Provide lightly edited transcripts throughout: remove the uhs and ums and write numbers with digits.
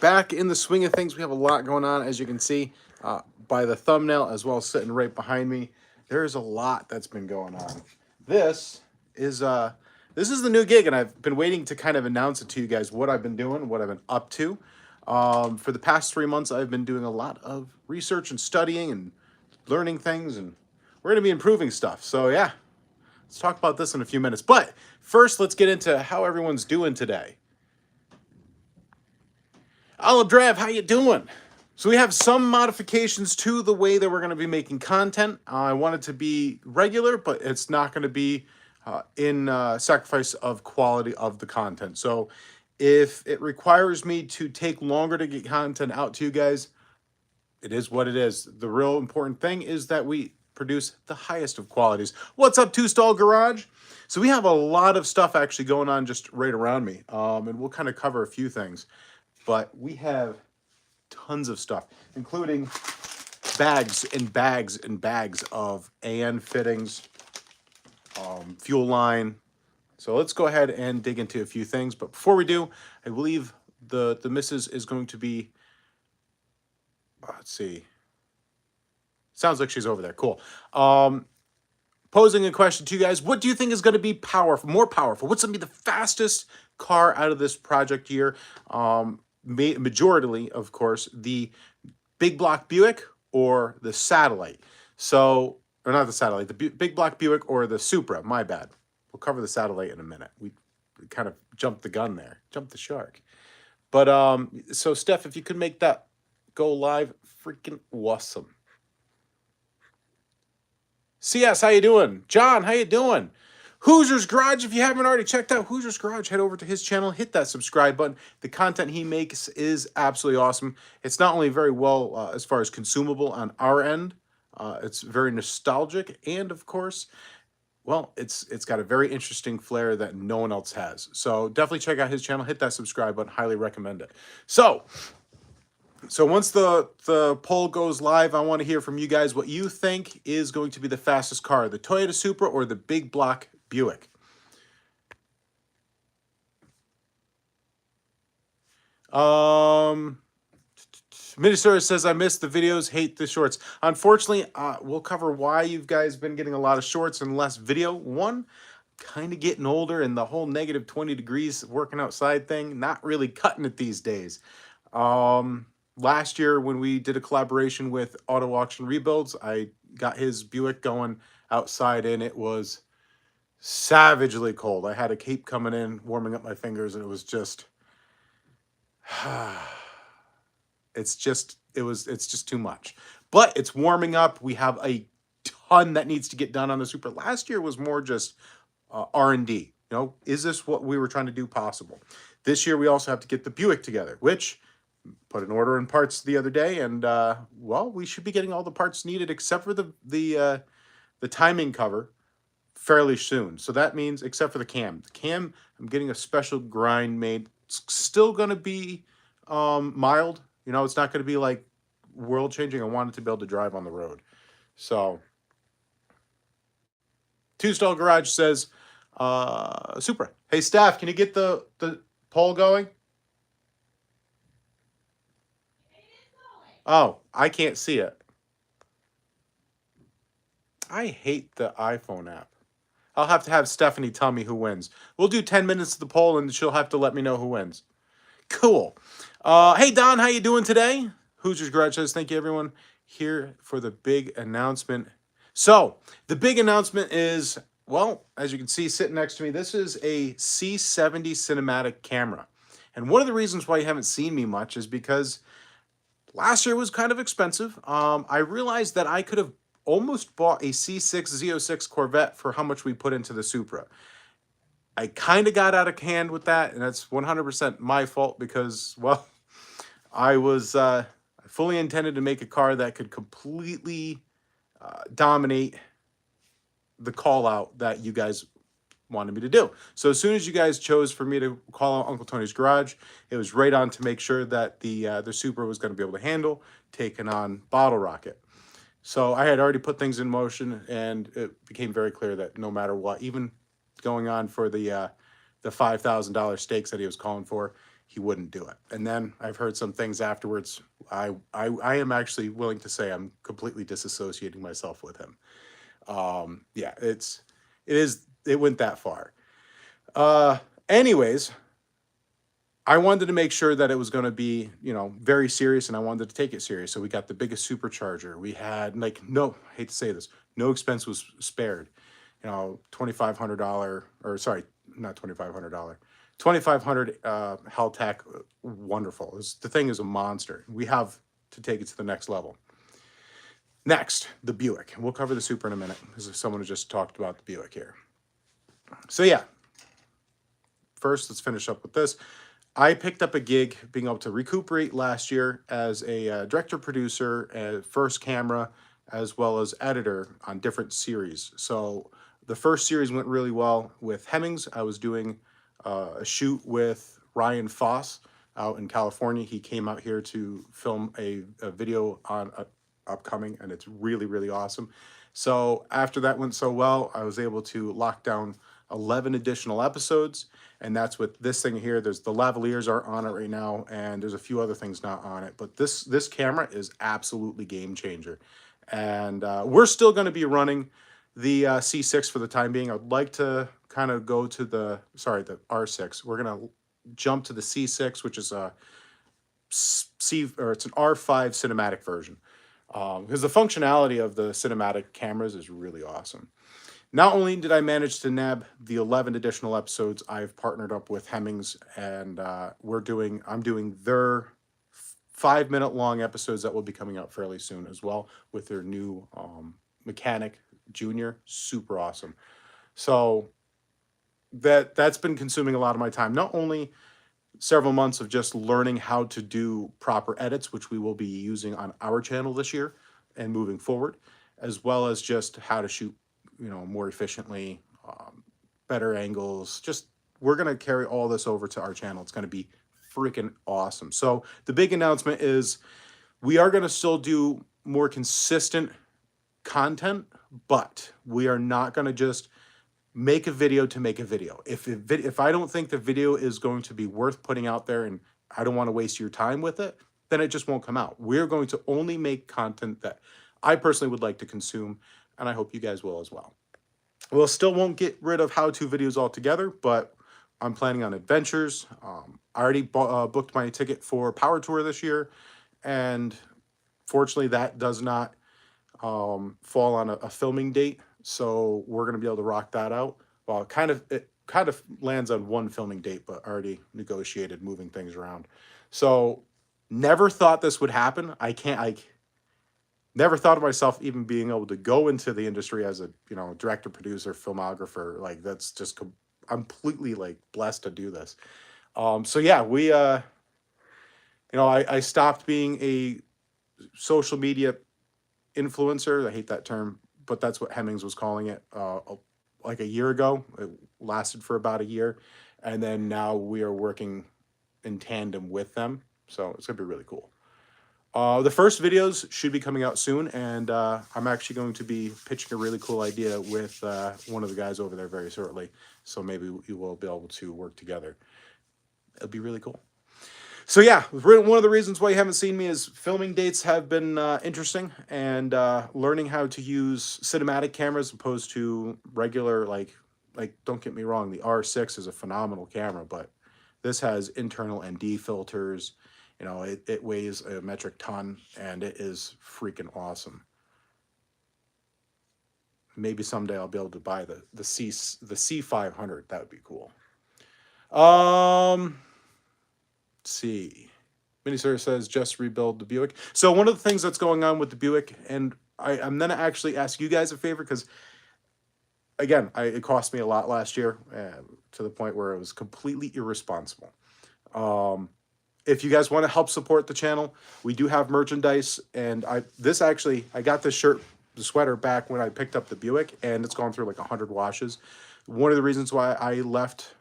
back in the swing of things. We have a lot going on, as you can see by the thumbnail, as well as sitting right behind me. There's a lot that's been going on. This is the new gig, and I've been waiting to kind of announce it to you guys, what I've been doing, what I've been up to. For the past 3 months, I've been doing a lot of research and studying and learning things, and we're going to be improving stuff. So yeah, let's talk about this in a few minutes. But first, let's get into how everyone's doing today. Olive Drav, how you doing? So we have some modifications to the way that we're going to be making content. I want it to be regular, but it's not going to be in sacrifice of quality of the content. So if it requires me to take longer to get content out to you guys, it is what it is. The real important thing is that we produce the highest of qualities. What's up, Two Stall Garage? So we have a lot of stuff actually going on just right around me, and we'll kind of cover a few things. But we have tons of stuff, including bags and bags and bags of AN fittings, fuel line. So let's go ahead and dig into a few things. But before we do, I believe the missus is going to be, let's see. Sounds like she's over there. Cool. Posing a question to you guys. What do you think is going to be powerful, more powerful? What's going to be the fastest car out of this project year? Majority, of course, the big block Buick or the Satellite. So, or not the Satellite, the big block Buick or the Supra. My bad. We'll cover the Satellite in a minute. We kind of jumped the gun there, jumped the shark. But so Steph, if you could make that go live, freaking awesome. CS, how you doing? John, how you doing? Hoosier's Garage, if you haven't already checked out Hoosier's Garage, head over to his channel, hit that subscribe button. The content he makes is absolutely awesome. It's not only very well as far as consumable on our end, it's very nostalgic, and of course, well, it's got a very interesting flair that no one else has. So definitely check out his channel, hit that subscribe button, highly recommend it. So once the poll goes live, I want to hear from you guys what you think is going to be the fastest car, the Toyota Supra or the big block Buick. Minister says, I missed the videos, hate the shorts. Unfortunately, we'll cover why you guys been getting a lot of shorts and less video. One, kind of getting older, and the whole negative 20 degrees working outside thing, not really cutting it these days. Last year when we did a collaboration with Auto Auction Rebuilds, I got his Buick going outside, and it was savagely cold. I had a cape coming in, warming up my fingers, and it was just, it's just too much. But it's warming up. We have a ton that needs to get done on the Supra. Last year was more just R&D. You know, is this what we were trying to do possible? This year we also have to get the Buick together, which put an order in parts the other day, and well, we should be getting all the parts needed except for the timing cover fairly soon. So that means, except for the cam. The cam, I'm getting a special grind made. It's still going to be mild. You know, it's not going to be like world-changing. I want it to be able to drive on the road. So, Two Stall Garage says, Supra. Hey, staff, can you get the poll going? Oh, I can't see it. I hate the iPhone app. I'll have to have Stephanie tell me who wins. We'll do 10 minutes of the poll, and she'll have to let me know who wins. Cool. Hey, Don, how you doing today? Hoosier's Garage says, thank you, everyone, here for the big announcement. So, the big announcement is, well, as you can see sitting next to me, this is a C70 cinematic camera. And one of the reasons why you haven't seen me much is because last year was kind of expensive. I realized that I could have almost bought a C6 Z06 Corvette for how much we put into the Supra. I kind of got out of hand with that, and that's 100% my fault because, well, I was fully intended to make a car that could completely dominate the call out that you guys wanted me to do. So as soon as you guys chose for me to call out Uncle Tony's Garage, it was right on to make sure that the Supra was going to be able to handle taking on Bottle Rocket. So I had already put things in motion, and it became very clear that no matter what, even going on for the $5,000 stakes that he was calling for, he wouldn't do it. And then I've heard some things afterwards. I am actually willing to say I'm completely disassociating myself with him. Yeah, it went that far. Anyways, I wanted to make sure that it was going to be, very serious, and I wanted to take it serious. So we got the biggest supercharger. We had no, I hate to say this, no expense was spared. $2,500, or sorry, not $2,500, 2,500 Haltech, wonderful. The thing is a monster. We have to take it to the next level. Next, the Buick. We'll cover the Supra in a minute, because someone just talked about the Buick here. So yeah, first let's finish up with this. I picked up a gig being able to recuperate last year as a director, producer, first camera, as well as editor on different series. So the first series went really well with Hemmings. I was doing a shoot with Ryan Foss out in California. He came out here to film a video on upcoming, and it's really, really awesome. So after that went so well, I was able to lock down 11 additional episodes, and that's with this thing here. There's the lavaliers aren't on it right now, and there's a few other things not on it, but this camera is absolutely game changer. And we're still going to be running the C6 for the time being. I'd like to kind of go to the R6. We're going to jump to the C6, which is it's an R5 cinematic version, because the functionality of the cinematic cameras is really awesome. Not only did I manage to nab the 11 additional episodes, I've partnered up with Hemmings, and I'm doing their 5-minute long episodes that will be coming out fairly soon as well, with their new mechanic junior. Super awesome. So that's been consuming a lot of my time. Not only several months of just learning how to do proper edits, which we will be using on our channel this year and moving forward, as well as just how to shoot more efficiently, better angles. Just, we're going to carry all this over to our channel. It's going to be freaking awesome. So the big announcement is we are going to still do more consistent content, but we are not going to just make a video to make a video. If I don't think the video is going to be worth putting out there and I don't want to waste your time with it, then it just won't come out. We're going to only make content that I personally would like to consume, and I hope you guys will as well. We'll still won't get rid of how-to videos altogether, but I'm planning on adventures. I already booked my ticket for Power Tour this year, and fortunately that does not fall on a filming date, so we're going to be able to rock that out. Well, it kind of lands on one filming date, but already negotiated moving things around. So never thought this would happen. I never thought of myself even being able to go into the industry as a director, producer, filmographer. Like, that's just completely blessed to do this. So yeah, we I stopped being a social media influencer. I hate that term, but that's what Hemmings was calling it like a year ago. It lasted for about a year, and then now we are working in tandem with them. So it's gonna be really cool. The first videos should be coming out soon, and I'm actually going to be pitching a really cool idea with one of the guys over there very shortly. So maybe we will be able to work together. It'll be really cool. So yeah, one of the reasons why you haven't seen me is filming dates have been interesting, and learning how to use cinematic cameras as opposed to regular, like don't get me wrong, the R6 is a phenomenal camera, but this has internal ND filters. It weighs a metric ton, and it is freaking awesome. Maybe someday I'll be able to buy the C500. That would be cool. Let's see. Minisaur says just rebuild the Buick. So one of the things that's going on with the Buick, and I'm gonna actually ask you guys a favor, because again, it cost me a lot last year, to the point where it was completely irresponsible. If you guys want to help support the channel, we do have merchandise, and I got this shirt, the sweater, back when I picked up the Buick, and it's gone through like 100 washes. One of the reasons why I left,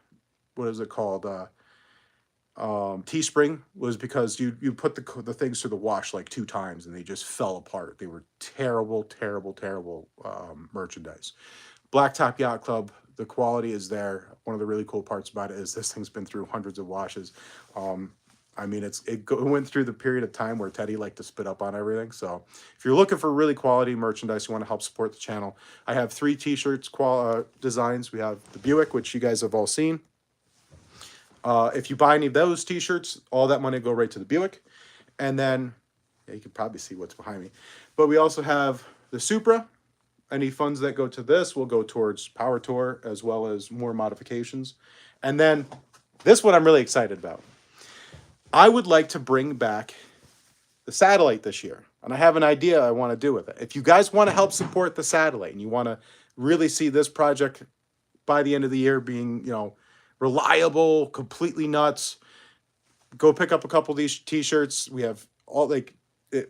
what is it called, Teespring, was because you put the things through the wash like 2 times and they just fell apart. They were terrible, terrible, terrible merchandise. Blacktop Yacht Club, The quality is there. One of the really cool parts about it is this thing's been through hundreds of washes. I mean, it went through the period of time where Teddy liked to spit up on everything. So if you're looking for really quality merchandise, you want to help support the channel, I have 3 t-shirts designs. We have the Buick, which you guys have all seen. If you buy any of those t-shirts, all that money will go right to the Buick. And then, yeah, you can probably see what's behind me. But we also have the Supra. Any funds that go to this will go towards Power Tour as well as more modifications. And then this one I'm really excited about. I would like to bring back the satellite this year. And I have an idea I want to do with it. If you guys want to help support the satellite and you want to really see this project by the end of the year being, reliable, completely nuts, go pick up a couple of these t-shirts. We have all, it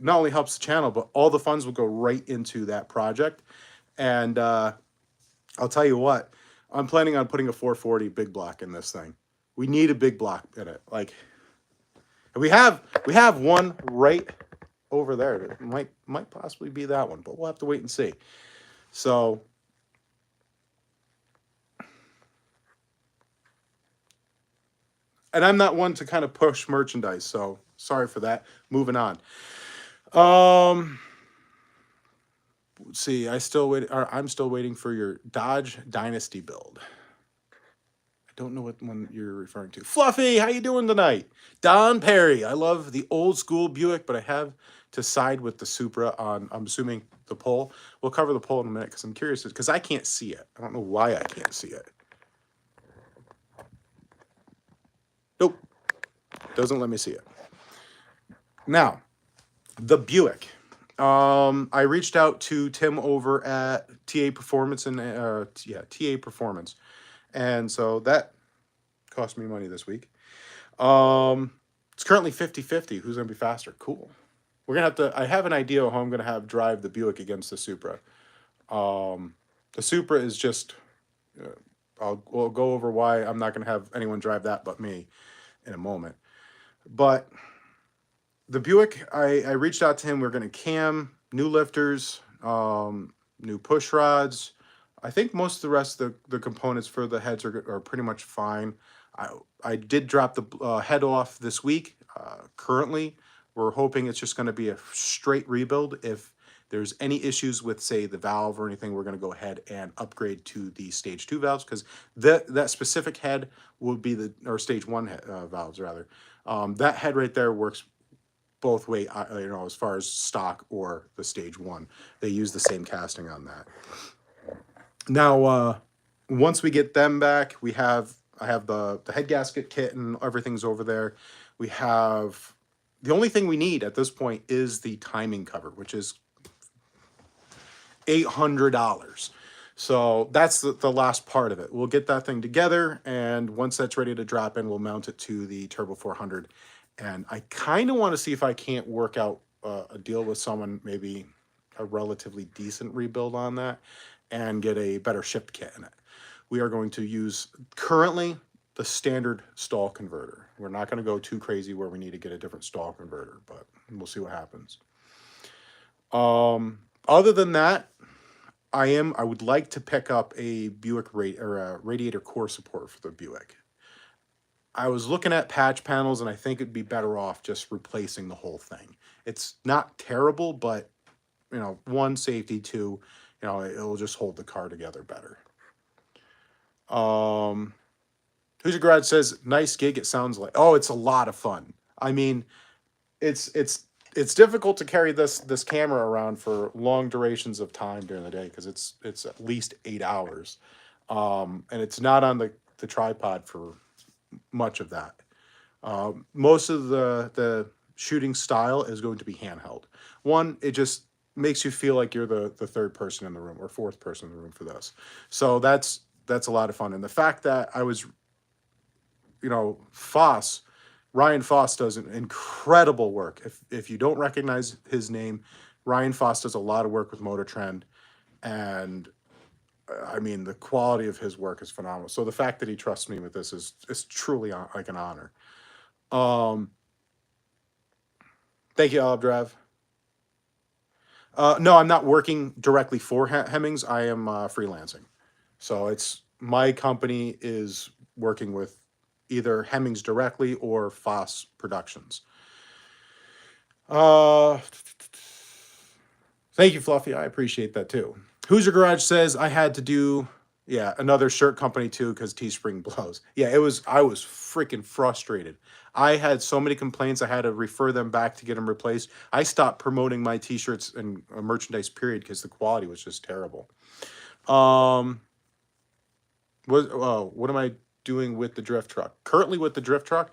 not only helps the channel, but all the funds will go right into that project. And I'll tell you what, I'm planning on putting a 440 big block in this thing. We need a big block in it. We have one right over there. It might possibly be that one, but we'll have to wait and see. So and I'm not one to kind of push merchandise, so sorry for that. Moving on. Let's see, I'm still waiting for your Dodge Dynasty build. I don't know what one you're referring to. Fluffy, how you doing tonight? Don Perry, I love the old school Buick, but I have to side with the Supra on, I'm assuming, the pole. We'll cover the pole in a minute because I'm curious, because I can't see it. I don't know why I can't see it. Nope. Doesn't let me see it. Now, the Buick. I reached out to Tim over at TA Performance TA Performance, and so that cost me money this week. It's currently 50-50. Who's gonna be faster? Cool. We're gonna have to. I have an idea of how I'm gonna have drive the Buick against the Supra. The Supra is just. We'll go over why I'm not gonna have anyone drive that but me in a moment, but. The Buick, I reached out to him. We're going to cam, new lifters, new push rods. I think most of the rest of the components for the heads are pretty much fine. I did drop the head off this week. Currently, we're hoping it's just going to be a straight rebuild. If there's any issues with, say, the valve or anything, we're going to go ahead and upgrade to the stage 2 valves, because that specific head will be or stage 1 valves, rather. That head right there works both way, as far as stock or the stage 1. They use the same casting on that. Now, once we get them back, I have the head gasket kit and everything's over there. We have, the only thing we need at this point is the timing cover, which is $800. So that's the last part of it. We'll get that thing together, and once that's ready to drop in, we'll mount it to the Turbo 400. And I kind of want to see if I can't work out a deal with someone, maybe a relatively decent rebuild on that, and get a better shift kit in it. We are going to use currently the standard stall converter. We're not going to go too crazy where we need to get a different stall converter, but we'll see what happens. Other than that, I would like to pick up a Buick radiator core support for the Buick. I was looking at patch panels, and I think it'd be better off just replacing the whole thing. It's not terrible, but, one, safety, two, it'll just hold the car together better. Who's Your Garage says, nice gig, it sounds like. Oh, it's a lot of fun. I mean, it's difficult to carry this camera around for long durations of time during the day, because it's at least 8 hours. And it's not on the tripod for much of that. Most of the shooting style is going to be handheld. One, it just makes you feel like you're the third person in the room or fourth person in the room for this. So that's a lot of fun. And the fact that I was, Ryan Foss does an incredible work. If you don't recognize his name, Ryan Foss does a lot of work with Motor Trend, and I mean, the quality of his work is phenomenal. So the fact that he trusts me with this is truly like an honor. Thank you, Alabdrav. No, I'm not working directly for Hemmings. I am freelancing. So it's my company is working with either Hemmings directly or Foss Productions. Thank you, Fluffy. I appreciate that too. Who's Your Garage says I had to do another shirt company too because Teespring blows. Yeah, I was freaking frustrated. I had so many complaints. I had to refer them back to get them replaced. I stopped promoting my T-shirts and merchandise period because the quality was just terrible. What am I doing with the drift truck? Currently with the drift truck,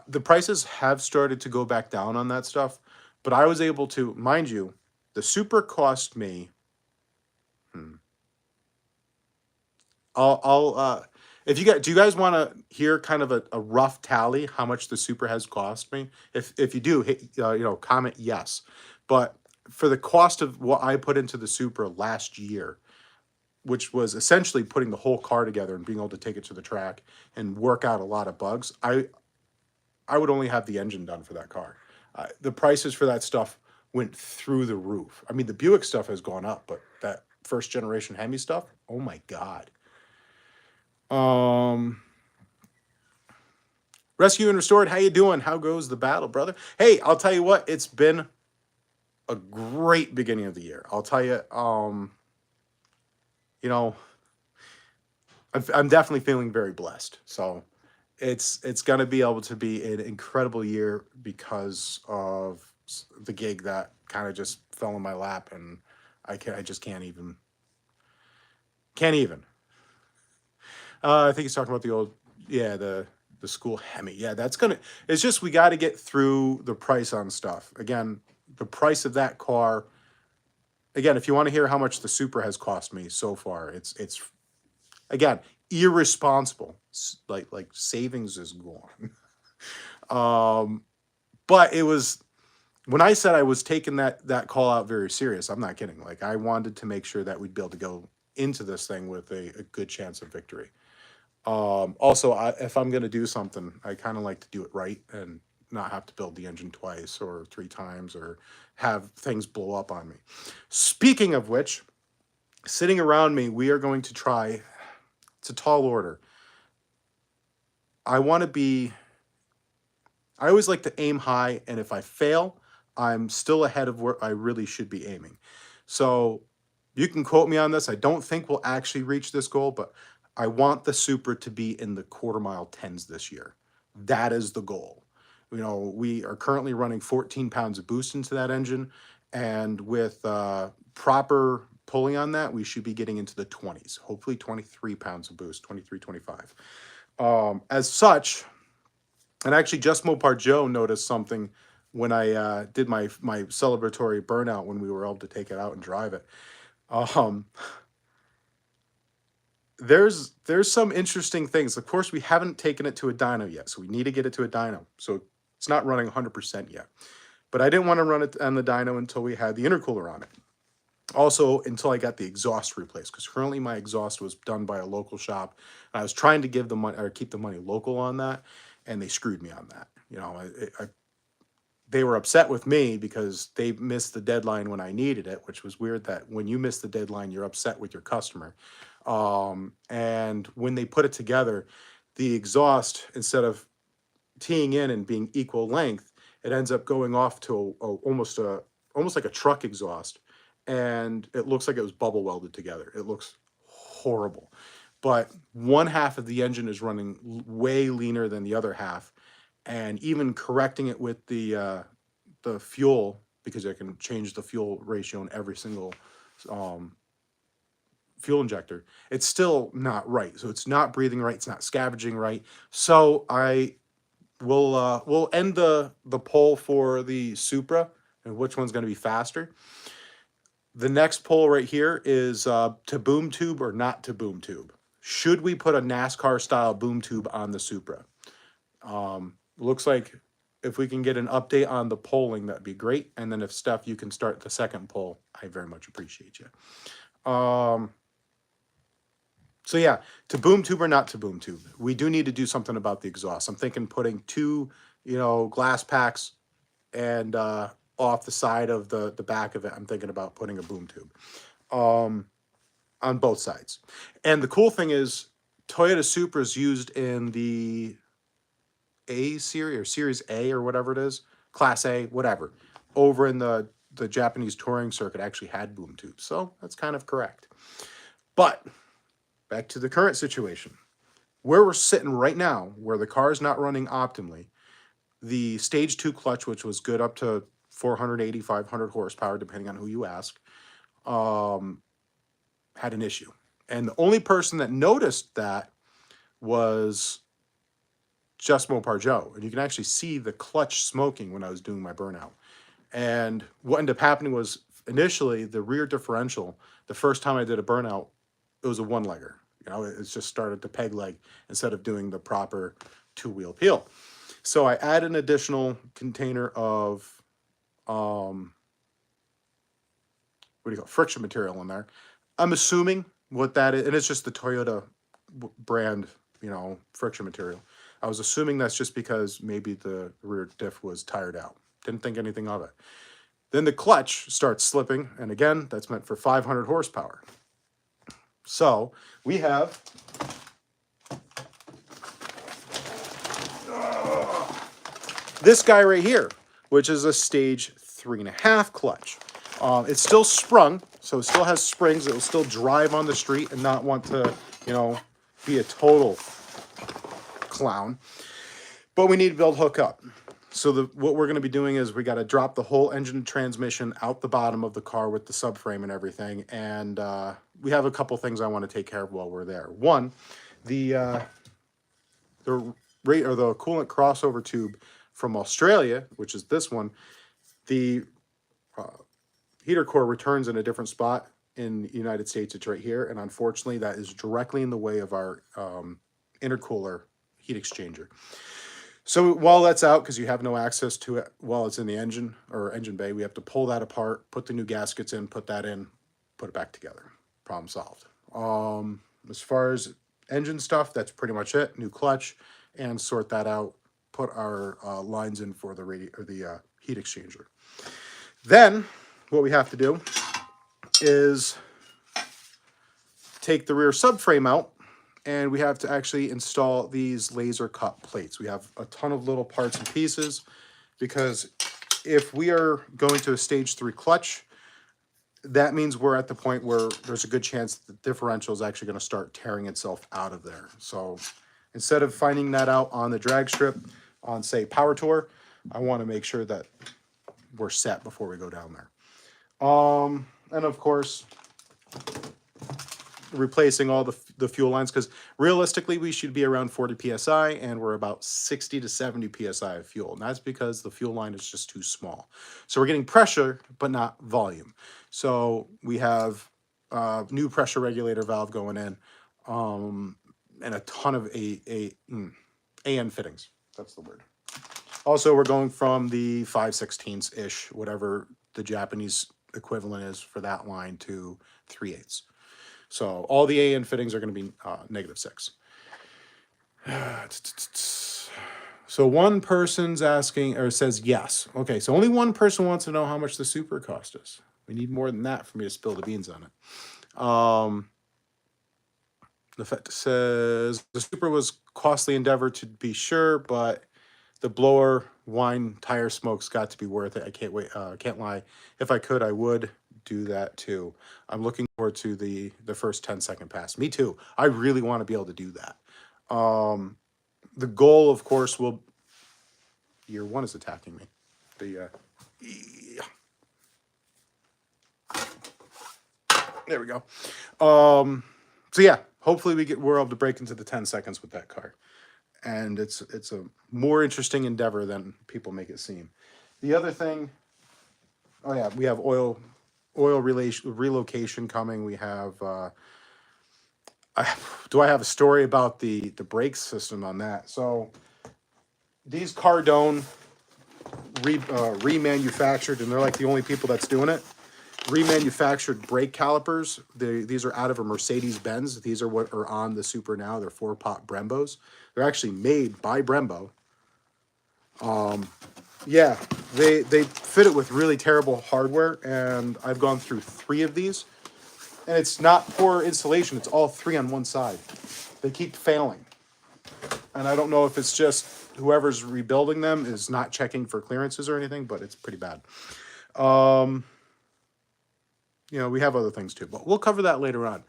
the prices have started to go back down on that stuff, but I was able to, mind you, the Supra cost me. If you do you guys want to hear kind of a rough tally how much the Supra has cost me? If you do, hit, comment yes. But for the cost of what I put into the Supra last year, which was essentially putting the whole car together and being able to take it to the track and work out a lot of bugs, I would only have the engine done for that car. The prices for that stuff went through the roof. I mean, the Buick stuff has gone up, but that first generation Hemi stuff, oh my God. Rescue and Restored, how you doing? How goes the battle, brother? Hey, I'll tell you what, it's been a great beginning of the year. I'll tell you, I'm definitely feeling very blessed. So it's going to be able to be an incredible year because of the gig that kind of just fell in my lap, and I just can't even. I think he's talking about the old, the school Hemi. Yeah, it's just, we got to get through the price on stuff. Again, the price of that car, again, if you want to hear how much the Supra has cost me so far, it's again, irresponsible. Like savings is gone. But it was, when I said I was taking that call out very serious, I'm not kidding. Like, I wanted to make sure that we'd be able to go into this thing with a good chance of victory. Also, if I'm going to do something, I kind of like to do it right and not have to build the engine twice or 3 times or have things blow up on me. Speaking of which, sitting around me, we are going to try, it's a tall order. I always like to aim high, and if I fail, I'm still ahead of where I really should be aiming. So you can quote me on this. I don't think we'll actually reach this goal, but I want the Supra to be in the quarter-mile 10s this year. That is the goal. We are currently running 14 pounds of boost into that engine, and with proper pulling on that, we should be getting into the 20s, hopefully 23 pounds of boost, 23, 25. As such, and actually Just Mopar Joe noticed something when I did my celebratory burnout when we were able to take it out and drive it. There's some interesting things. Of course, we haven't taken it to a dyno yet, so we need to get it to a dyno. So it's not running 100% yet. But I didn't want to run it on the dyno until we had the intercooler on it. Also, until I got the exhaust replaced, because currently my exhaust was done by a local shop. And I was trying to give the money or keep the money local on that, and they screwed me on that. They were upset with me because they missed the deadline when I needed it, which was weird that when you miss the deadline, you're upset with your customer. And when they put it together, the exhaust, instead of teeing in and being equal length, it ends up going off to almost like a truck exhaust, and it looks like it was bubble welded together. It looks horrible. But one half of the engine is running way leaner than the other half, and even correcting it with the fuel, because I can change the fuel ratio in every single fuel injector, it's still not right. So it's not breathing right. It's not scavenging right. So we'll end the poll for the Supra and which one's going to be faster. The next poll right here is to boom tube or not to boom tube. Should we put a NASCAR style boom tube on the Supra? Looks like if we can get an update on the polling, that'd be great. And then if Steph, you can start the second poll, I very much appreciate you. So yeah, to boom tube or not to boom tube, we do need to do something about the exhaust. I'm thinking putting 2, glass packs and off the side of the back of it, I'm thinking about putting a boom tube on both sides. And the cool thing is, Toyota Supras used in the A series or Series A or whatever it is, Class A, whatever, over in the Japanese touring circuit actually had boom tubes. So that's kind of correct. But back to the current situation. Where we're sitting right now, where the car is not running optimally, the stage 2 clutch, which was good up to 480, 500 horsepower, depending on who you ask, had an issue. And the only person that noticed that was just Mopar Joe. And you can actually see the clutch smoking when I was doing my burnout. And what ended up happening was initially the rear differential, the first time I did a burnout, it was a one-legger. You know, it just started to peg leg instead of doing the proper two-wheel peel. So I add an additional container of friction material in there. I'm assuming what that is, and it's just the Toyota brand, friction material. I was assuming that's just because maybe the rear diff was tired out. Didn't think anything of it. Then the clutch starts slipping, and again, that's meant for 500 horsepower. So we have this guy right here, which is a stage 3.5 clutch. It's still sprung, so it still has springs. It will still drive on the street and not want to, be a total clown. But we need to be able to hook up. So what we're going to be doing is we got to drop the whole engine transmission out the bottom of the car with the subframe and everything. And we have a couple things I want to take care of while we're there. One, the coolant crossover tube from Australia, which is this one, the heater core returns in a different spot in the United States. It's right here. And unfortunately, that is directly in the way of our intercooler heat exchanger. So while that's out, because you have no access to it while it's in the engine or engine bay, we have to pull that apart, put the new gaskets in, put that in, put it back together. Problem solved. As far as engine stuff, that's pretty much it. New clutch, and sort that out. Put our lines in for the heat exchanger. Then what we have to do is take the rear subframe out, and we have to actually install these laser cut plates. We have a ton of little parts and pieces, because if we are going to a stage 3 clutch, that means we're at the point where there's a good chance the differential is actually going to start tearing itself out of there. So instead of finding that out on the drag strip on, say, Power Tour, I want to make sure that we're set before we go down there. And of course, replacing all the fuel lines, because realistically we should be around 40 psi, and we're about 60 to 70 psi of fuel, and that's because the fuel line is just too small. So we're getting pressure but not volume. So we have new pressure regulator valve going in, and a ton of AN fittings. That's the word. Also, we're going from the 5/16 ish, whatever the Japanese equivalent is for that line, to 3/8. So all the AN fittings are going to be -6. So one person's asking, or says yes. Okay, so only one person wants to know how much the Supra cost us. We need more than that for me to spill the beans on it. The fact says the Supra was costly endeavor to be sure, but the blower, wine, tire smoke's got to be worth it. I can't wait. Can't lie. If I could, I would do that too. I'm looking forward to the first 10-second pass. Me too. I really want to be able to do that. The goal, of course, will... Year 1 is attacking me. There we go. So yeah, hopefully we're able to break into the 10 seconds with that car. And it's a more interesting endeavor than people make it seem. The other thing, oh yeah, we have oil relocation coming. We have, do I have a story about the brake system on that? So these Cardone remanufactured, and they're like the only people that's doing it. Remanufactured brake calipers. These are out of a Mercedes-Benz. These are what are on the Supra now. They're 4-pot Brembos. They're actually made by Brembo. Yeah, they fit it with really terrible hardware, and I've gone through 3 of these. And it's not poor installation. It's all 3 on one side. They keep failing. And I don't know if it's just whoever's rebuilding them is not checking for clearances or anything, but it's pretty bad. You know, we have other things too, but we'll cover that later on.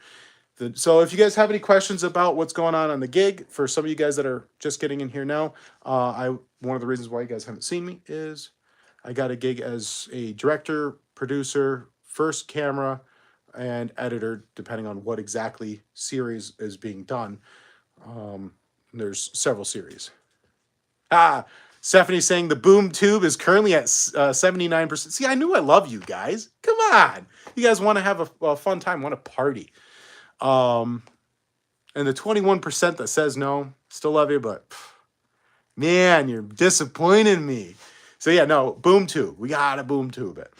So if you guys have any questions about what's going on the gig, for some of you guys that are just getting in here now, one of the reasons why you guys haven't seen me is I got a gig as a director, producer, first camera, and editor, depending on what exactly series is being done. There's several series. Stephanie saying the boom tube is currently at 79%. See, I knew I love you guys. Come on. You guys want to have a fun time, want to party. And the 21% that says no, still love you, but man, you're disappointing me. So yeah, no, boom tube. We got to boom tube it.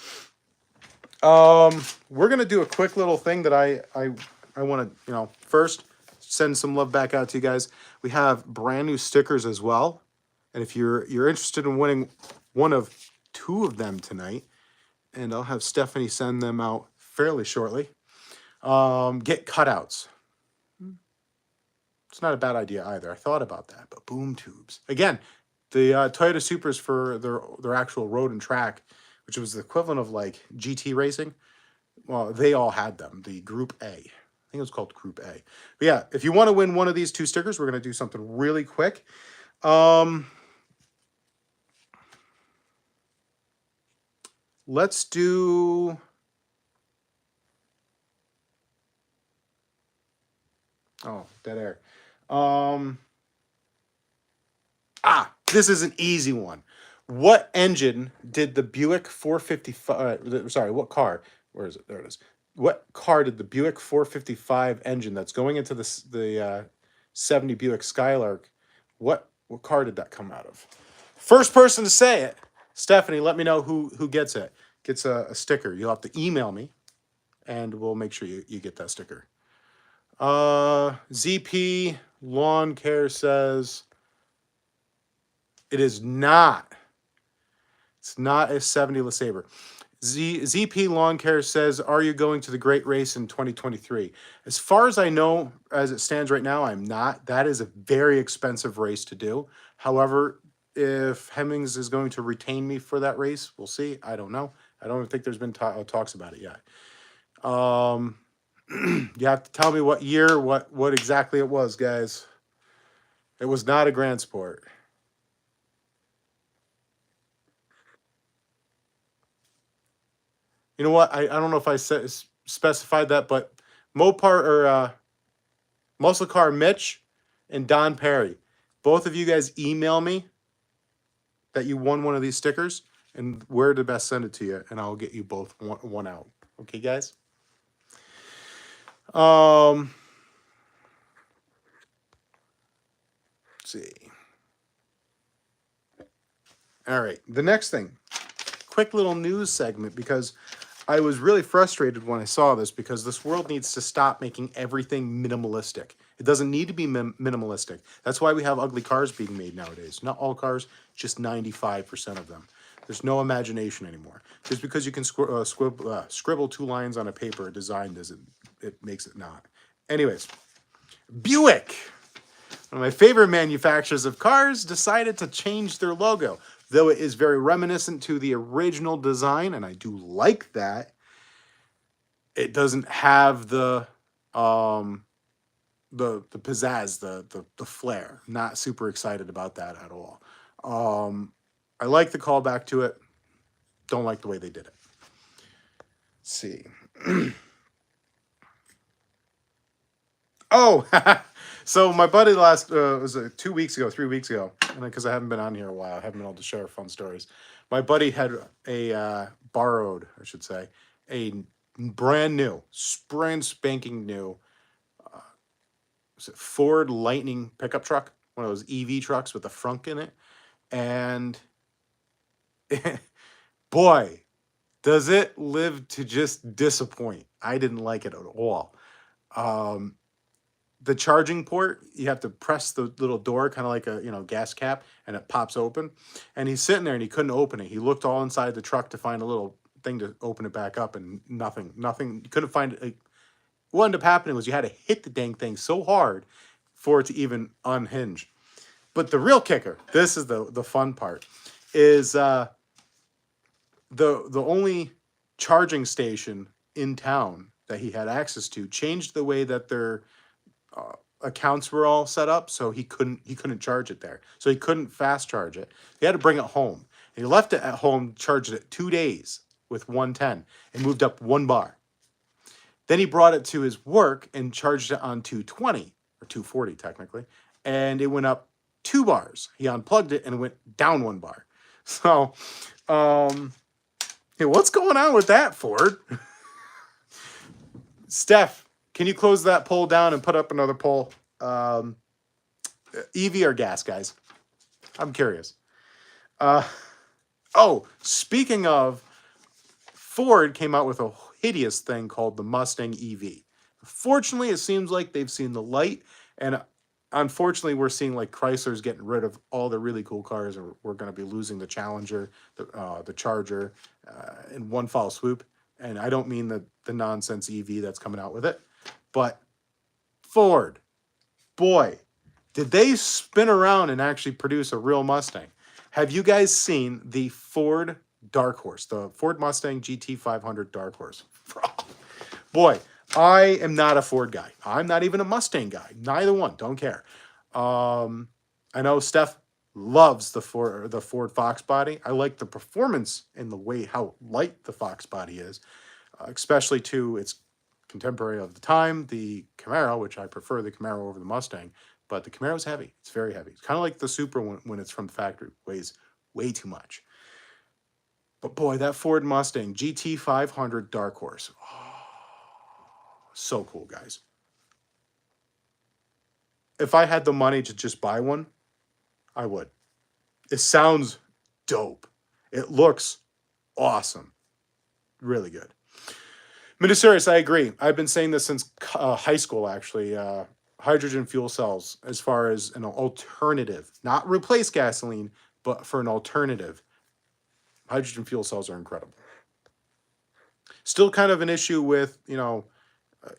We're going to do a quick little thing that I want to, first send some love back out to you guys. We have brand new stickers as well. And if you're interested in winning one of two of them tonight, and I'll have Stephanie send them out fairly shortly, get cutouts. It's not a bad idea either. I thought about that, but boom tubes. Again, the Toyota Supras for their actual road and track, which was the equivalent of like GT racing. Well, they all had them. The Group A. I think it was called Group A. But yeah, if you want to win one of these two stickers, we're going to do something really quick. Let's do... Oh, dead air. This is an easy one. What engine did the Buick 455... sorry, what car? Where is it? There it is. What car did the Buick 455 engine that's going into the 70 Buick Skylark, what car did that come out of? First person to say it, Stephanie, let me know who gets it. Gets a sticker. You'll have to email me, and we'll make sure you get that sticker. ZP Lawn Care says it is not. It's not a 70 LeSabre. ZP Lawn Care says, are you going to the Great Race in 2023? As far as I know, as it stands right now, I'm not. That is a very expensive race to do. However, if Hemmings is going to retain me for that race, we'll see. I don't know. I don't think there's been talks about it yet. You have to tell me what year, what exactly it was, guys. It was not a Grand Sport. You know what? I don't know if I specified that, but Mopar or Muscle Car Mitch and Don Perry, both of you guys email me that you won one of these stickers and where to best send it to you, and I'll get you both one out. Okay, guys? Let's see. All right, the next thing. Quick little news segment, because I was really frustrated when I saw this, because this world needs to stop making everything minimalistic. It doesn't need to be minimalistic. That's why we have ugly cars being made nowadays. Not all cars, just 95% of them. There's no imagination anymore. Just because you can scribble two lines on a paper, design it makes it not. Anyways, Buick, one of my favorite manufacturers of cars, decided to change their logo. Though it is very reminiscent to the original design, and I do like that, it doesn't have the pizzazz, the flair. Not super excited about that at all. I like the callback to it. Don't like the way they did it. Let's see. Oh, so my buddy was 2 weeks ago, 3 weeks ago, and because I haven't been on here a while, I haven't been able to share fun stories. My buddy had borrowed, I should say, a brand new, spanking new Ford Lightning pickup truck, one of those EV trucks with a frunk in it, and boy, does it live to just disappoint. I didn't like it at all. The charging port, you have to press the little door, kind of like a gas cap, and it pops open. And he's sitting there and he couldn't open it. He looked all inside the truck to find a little thing to open it back up, and nothing. You couldn't find it. What ended up happening was you had to hit the dang thing so hard, for it to even unhinge. But the real kicker, this is the fun part, is the only charging station in town that he had access to changed the way that their accounts were all set up, so he couldn't charge it there. So he couldn't fast charge it. He had to bring it home. And he left it at home, charged it 2 days with 110, and moved up 1 bar. Then he brought it to his work and charged it on 220, or 240 technically, and it went up 2 bars. He unplugged it and it went down 1 bar. So, hey, what's going on with that, Ford? Steph, can you close that poll down and put up another poll? EV or gas, guys? I'm curious. Oh, speaking of, Ford came out with a hideous thing called the Mustang EV. Fortunately, it seems like they've seen the light, and unfortunately, we're seeing like Chrysler's getting rid of all the really cool cars, and we're going to be losing the Challenger, the Charger, in one foul swoop. And I don't mean the nonsense EV that's coming out with it, but Ford, boy, did they spin around and actually produce a real Mustang. Have you guys seen the Ford Dark Horse, the Ford Mustang GT500 Dark Horse? Boy, I am not a Ford guy. I'm not even a Mustang guy. Neither one. Don't care. I know Steph loves the Ford Fox body. I like the performance and the way how light the Fox body is, especially to its contemporary of the time, the Camaro, which I prefer the Camaro over the Mustang. But the Camaro's heavy. It's very heavy. It's kind of like the Supra when it's from the factory. It weighs way too much. But boy, that Ford Mustang GT500 Dark Horse. Oh, so cool, guys. If I had the money to just buy one, I would. It sounds dope. It looks awesome. Really good. Minusurius, I agree. I've been saying this since high school, actually. Hydrogen fuel cells, as far as an alternative, not replace gasoline, but for an alternative. Hydrogen fuel cells are incredible. Still kind of an issue with,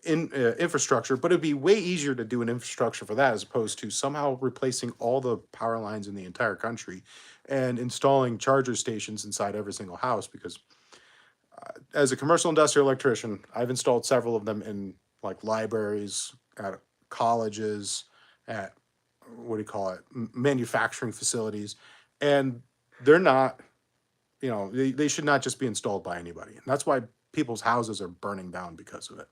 infrastructure, but it'd be way easier to do an infrastructure for that as opposed to somehow replacing all the power lines in the entire country and installing charger stations inside every single house. Because as a commercial industrial electrician, I've installed several of them in like libraries, at colleges, at manufacturing facilities, and they're not, they should not just be installed by anybody. And that's why people's houses are burning down because of it.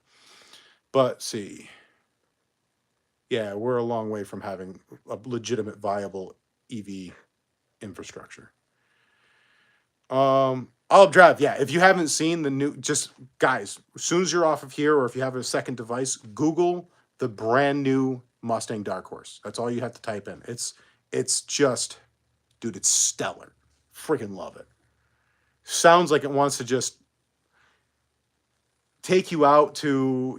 But see, yeah, we're a long way from having a legitimate, viable EV infrastructure. I'll drive. Yeah, if you haven't seen the new, just guys, as soon as you're off of here, or if you have a second device, Google the brand new Mustang Dark Horse. That's all you have to type in. It's just, dude, it's stellar. Freaking love it. Sounds like it wants to just take you out to,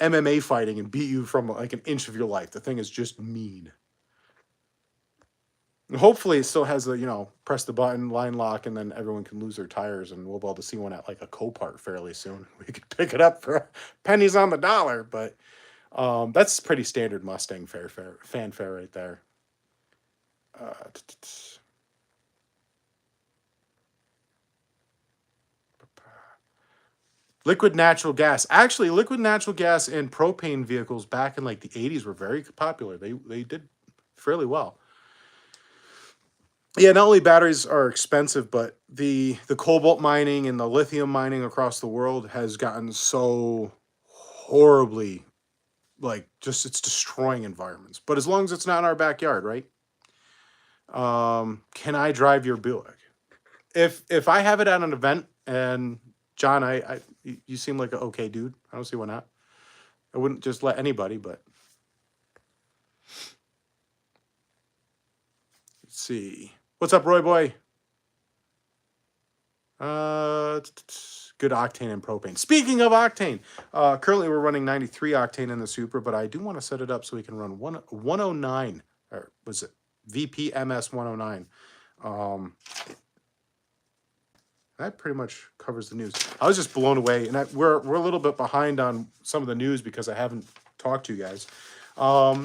MMA fighting and beat you from like an inch of your life. The thing is just mean. And hopefully it still has a, press the button, line lock, and then everyone can lose their tires, and we'll be able to see one at like a Copart fairly soon. We could pick it up for pennies on the dollar, but that's pretty standard Mustang fanfare right there. Liquid natural gas. Actually, liquid natural gas and propane vehicles back in like the 80s were very popular. They did fairly well. Yeah, not only batteries are expensive, but the cobalt mining and the lithium mining across the world has gotten so horribly, like, just it's destroying environments. But as long as it's not in our backyard, right? Can I drive your Buick? If I have it at an event, and John, you seem like an okay dude. I don't see why not. I wouldn't just let anybody, but let's see. What's up, Roy boy? Good octane and propane. Speaking of octane, currently we're running 93 octane in the Supra, but I do want to set it up so we can run 109, or was it VPMS 109? That pretty much covers the news. I was just blown away, and we're a little bit behind on some of the news because I haven't talked to you guys.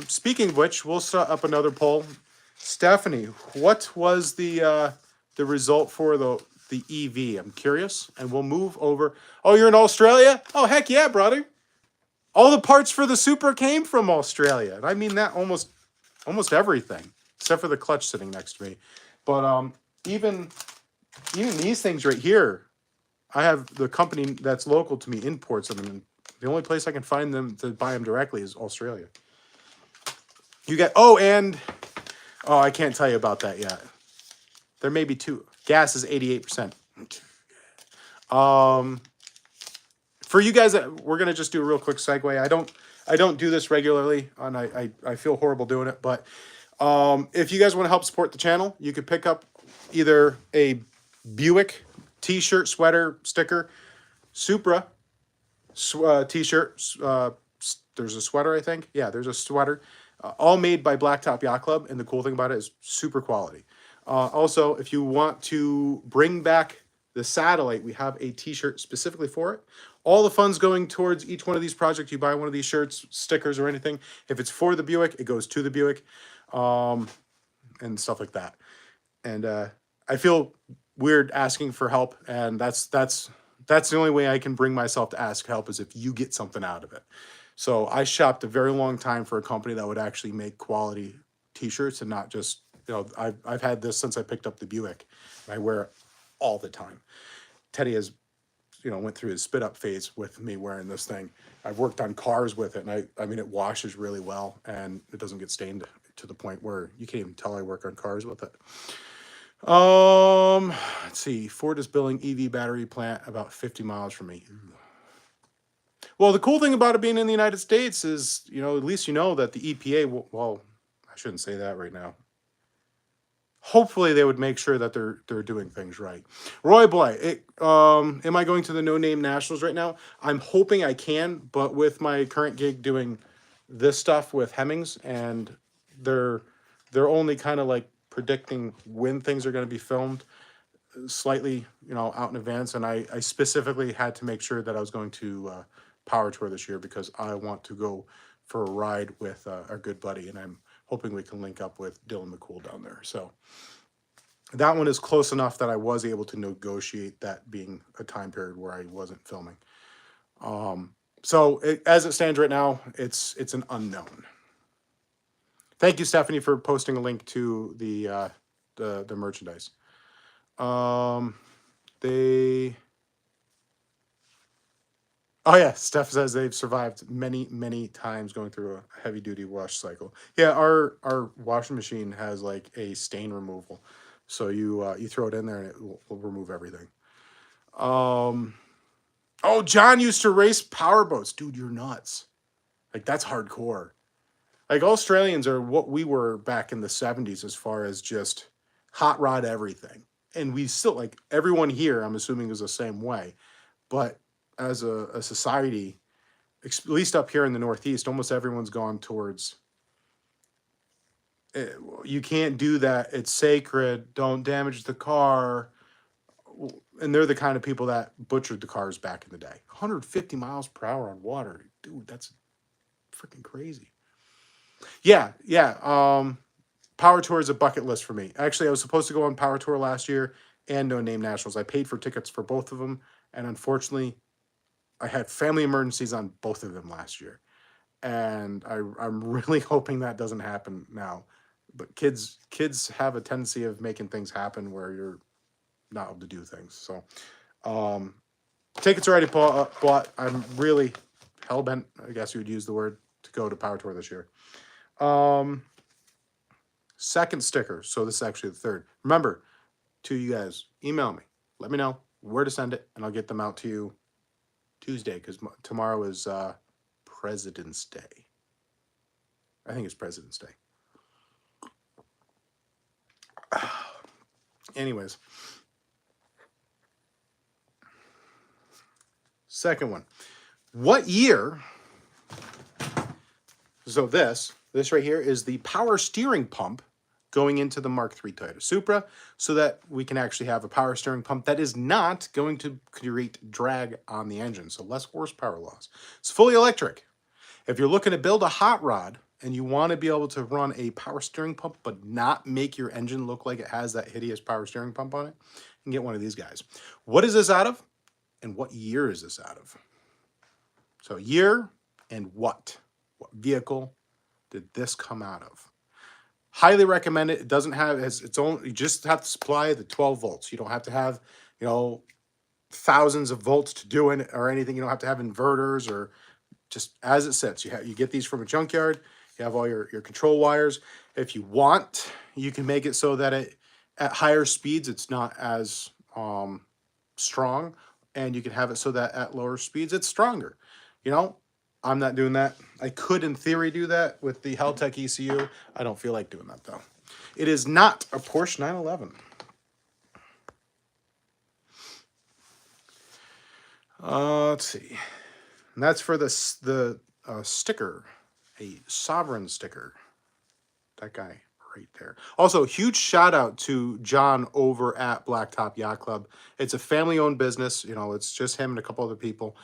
Speaking of which, we'll set up another poll. Stephanie, what was the result for the EV? I'm curious, and we'll move over. Oh, you're in Australia? Oh, heck yeah, brother! All the parts for the Supra came from Australia, and I mean that almost everything, except for the clutch sitting next to me. But even these things right here, I have the company that's local to me imports them, and the only place I can find them to buy them directly is Australia. You get I can't tell you about that yet. There may be two. Gas is 88%. For you guys, we're gonna just do a real quick segue. I don't do this regularly, and I feel horrible doing it. But if you guys want to help support the channel, you could pick up either a Buick T-shirt, sweater, sticker, Supra T-shirt. There's a sweater, I think. Yeah, there's a sweater. All made by Blacktop Yacht Club, and the cool thing about it is super quality. Also, if you want to bring back the satellite, we have a T-shirt specifically for it. All the funds going towards each one of these projects. You buy one of these shirts, stickers, or anything. If it's for the Buick, it goes to the Buick, and stuff like that. And I feel weird asking for help, and that's the only way I can bring myself to ask help is if you get something out of it. So I shopped a very long time for a company that would actually make quality T-shirts and not just, I've had this since I picked up the Buick. I wear it all the time. Teddy has, went through his spit up phase with me wearing this thing. I've worked on cars with it, and I mean, it washes really well, and it doesn't get stained to the point where you can't even tell I work on cars with it. Let's see. Ford is building EV battery plant about 50 miles from me. Well, the cool thing about it being in the United States is, at least you know that the EPA, well, I shouldn't say that right now. Hopefully they would make sure that they're doing things right. Roy Boy, am I going to the No Name Nationals right now? I'm hoping I can, but with my current gig doing this stuff with Hemmings, and they're only kind of like predicting when things are going to be filmed slightly, out in advance. And I specifically had to make sure that I was going to Power Tour this year because I want to go for a ride with our good buddy, and I'm hoping we can link up with Dylan McCool down there. So that one is close enough that I was able to negotiate that being a time period where I wasn't filming. As it stands right now, it's an unknown. Thank you, Stephanie, for posting a link to the merchandise. Oh yeah, Steph says they've survived many, many times going through a heavy duty wash cycle. Yeah, our washing machine has like a stain removal, so you throw it in there and it will remove everything. Oh, John used to race powerboats, dude. You're nuts. Like that's hardcore. Like Australians are what we were back in the 70s as far as just hot rod everything, and we still like everyone here. I'm assuming is the same way, but as a society, at least up here in the Northeast, almost everyone's gone towards, you can't do that. It's sacred. Don't damage the car. And they're the kind of people that butchered the cars back in the day. 150 miles per hour on water. Dude, that's freaking crazy. Yeah. Power Tour is a bucket list for me. Actually, I was supposed to go on Power Tour last year and No Name Nationals. I paid for tickets for both of them, and unfortunately, I had family emergencies on both of them last year, and I'm really hoping that doesn't happen now. But kids have a tendency of making things happen where you're not able to do things. So tickets are already bought. I'm really hell-bent, I guess you would use the word, to go to Power Tour this year. Second sticker. So this is actually the third. Remember, to you guys, email me. Let me know where to send it, and I'll get them out to you Tuesday, because tomorrow is President's Day. I think it's President's Day. Anyways. Second one. What year? So this right here is the power steering pump going into the Mark III Toyota Supra, so that we can actually have a power steering pump that is not going to create drag on the engine, so less horsepower loss. It's fully electric. If you're looking to build a hot rod and you want to be able to run a power steering pump but not make your engine look like it has that hideous power steering pump on it, you can get one of these guys. What is this out of? And what year is this out of? So year and what vehicle did this come out of? Highly recommend it. It doesn't have its own, you just have to supply the 12 volts. You don't have to have, you know, thousands of volts to do it or anything. You don't have to have inverters, or just as it sits. You get these from a junkyard. You have all your control wires. If you want, you can make it so that it at higher speeds it's not as strong, and you can have it so that at lower speeds it's stronger. You know, I'm not doing that. I could, in theory, do that with the Heltec ECU. I don't feel like doing that, though. It is not a Porsche 911. Let's see. And that's for the sticker, a Sovereign sticker. That guy right there. Also, huge shout out to John over at Blacktop Yacht Club. It's a family-owned business. You know, it's just him and a couple other people.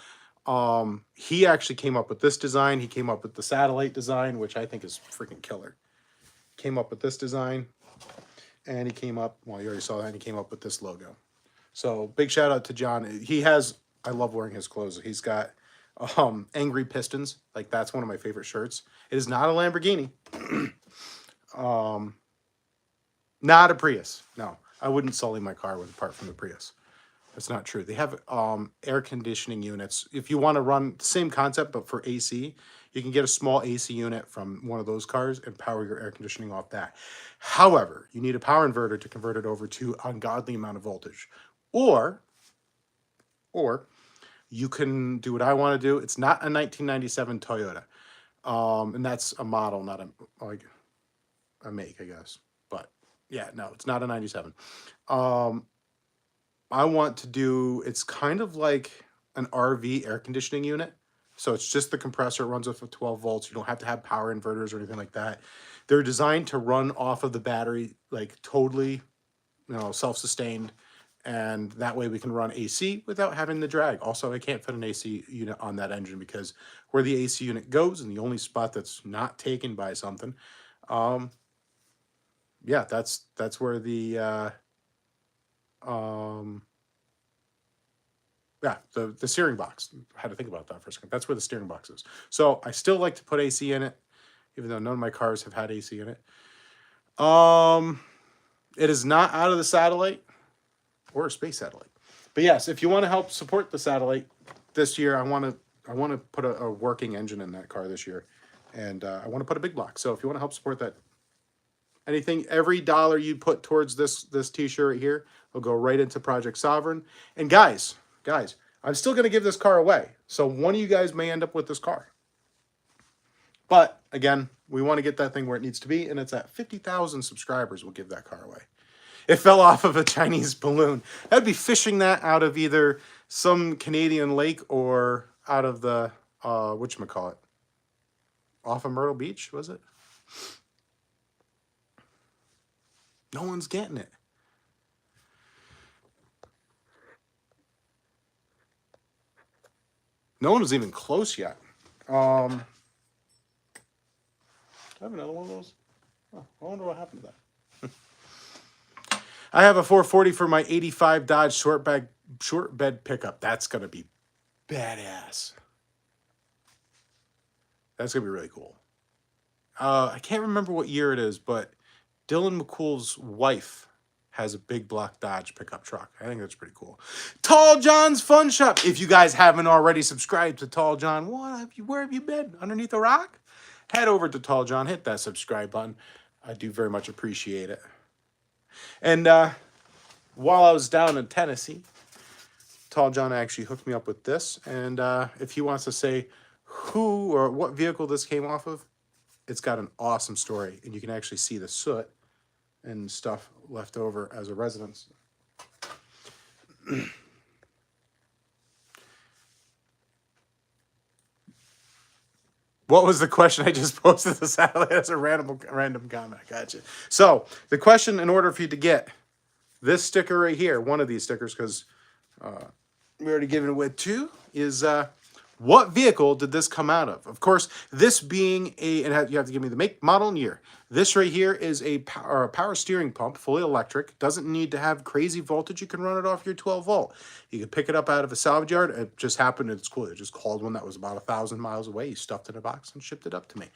He actually came up with this design. He came up with the satellite design, which I think is freaking killer. Came up with this design, and he came up, well, you already saw that, and he came up with this logo. So big shout out to John. He has, I love wearing his clothes. He's got Angry Pistons. Like, that's one of my favorite shirts. It is not a Lamborghini. Not a Prius. No, I wouldn't sully my car with apart from the Prius. That's not true. They have air conditioning units. If you want to run the same concept, but for AC, you can get a small AC unit from one of those cars and power your air conditioning off that. However, you need a power inverter to convert it over to ungodly amount of voltage. Or you can do what I want to do. It's not a 1997 Toyota. And that's a model, not a make, I guess. But yeah, no, it's not a 97. I want to do, it's kind of like an RV air conditioning unit. So it's just the compressor. It runs off of 12 volts. You don't have to have power inverters or anything like that. They're designed to run off of the battery, like totally, you know, self-sustained. And that way we can run AC without having the drag. Also, I can't fit an AC unit on that engine because where the AC unit goes and the only spot that's not taken by something, yeah, that's where the yeah, the steering box. I had to think about that for a second. That's where the steering box is. So I still like to put AC in it, even though none of my cars have had AC in it. It is not out of the satellite or a space satellite. But yes, if you want to help support the satellite this year, I want to put a working engine in that car this year, and I want to put a big block. So if you want to help support that, anything, every dollar you put towards this t-shirt here will go right into Project Sovereign. And guys, I'm still going to give this car away. So one of you guys may end up with this car. But again, we want to get that thing where it needs to be, and it's at 50,000 subscribers. We'll give that car away. It fell off of a Chinese balloon. I'd be fishing that out of either some Canadian lake or out of the, whatchamacallit, off of Myrtle Beach, was it? No one's getting it. No one was even close yet. Do I have another one of those? Oh, I wonder what happened to that. I have a 440 for my 85 Dodge short bed pickup. That's going to be badass. That's going to be really cool. I can't remember what year it is, but Dylan McCool's wife has a big block Dodge pickup truck. I think that's pretty cool. Tall John's Fun Shop. If you guys haven't already subscribed to Tall John, where have you been? Underneath a rock? Head over to Tall John. Hit that subscribe button. I do very much appreciate it. And while I was down in Tennessee, Tall John actually hooked me up with this. And if he wants to say who or what vehicle this came off of, it's got an awesome story. And you can actually see the soot and stuff left over as a residence. What was the question? I just posted the satellite as a random comment. Gotcha. So the question, in order for you to get this sticker right here, one of these stickers, because we already given away two, is What vehicle did this come out of? Of course, this being you have to give me the make, model, and year. This right here is a power steering pump, fully electric. Doesn't need to have crazy voltage. You can run it off your 12 volt. You can pick it up out of a salvage yard. It just happened. It's cool. It just called one that was about 1,000 miles away. He stuffed it in a box and shipped it up to me.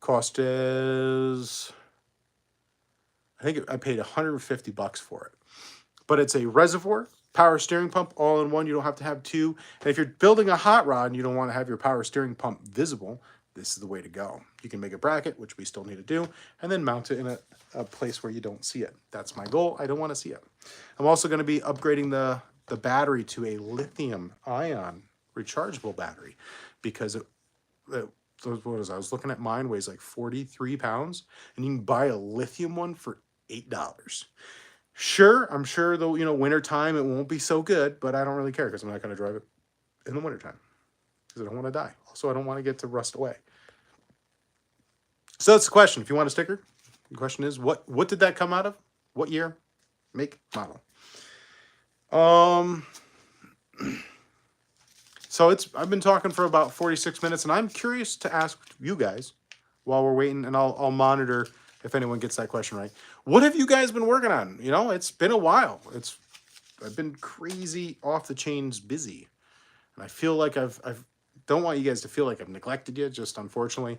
Cost is, I think I paid $150 for it. But it's a reservoir, power steering pump, all in one. You don't have to have two. And if you're building a hot rod and you don't want to have your power steering pump visible, this is the way to go. You can make a bracket, which we still need to do, and then mount it in a place where you don't see it. That's my goal. I don't want to see it. I'm also going to be upgrading the battery to a lithium-ion rechargeable battery because what was I was looking at mine weighs like 43 pounds, and you can buy a lithium one for $8. Sure, I'm sure though, wintertime it won't be so good, but I don't really care because I'm not going to drive it in the wintertime because I don't want to die. Also, I don't want to get to rust away. So that's the question. If you want a sticker, the question is, what did that come out of? What year, make, model? So I've been talking for about 46 minutes, and I'm curious to ask you guys while we're waiting, and I'll monitor if anyone gets that question right. What have you guys been working on? It's been a while. I've been crazy off the chains busy, and I feel like I've don't want you guys to feel like I've neglected you. Just unfortunately,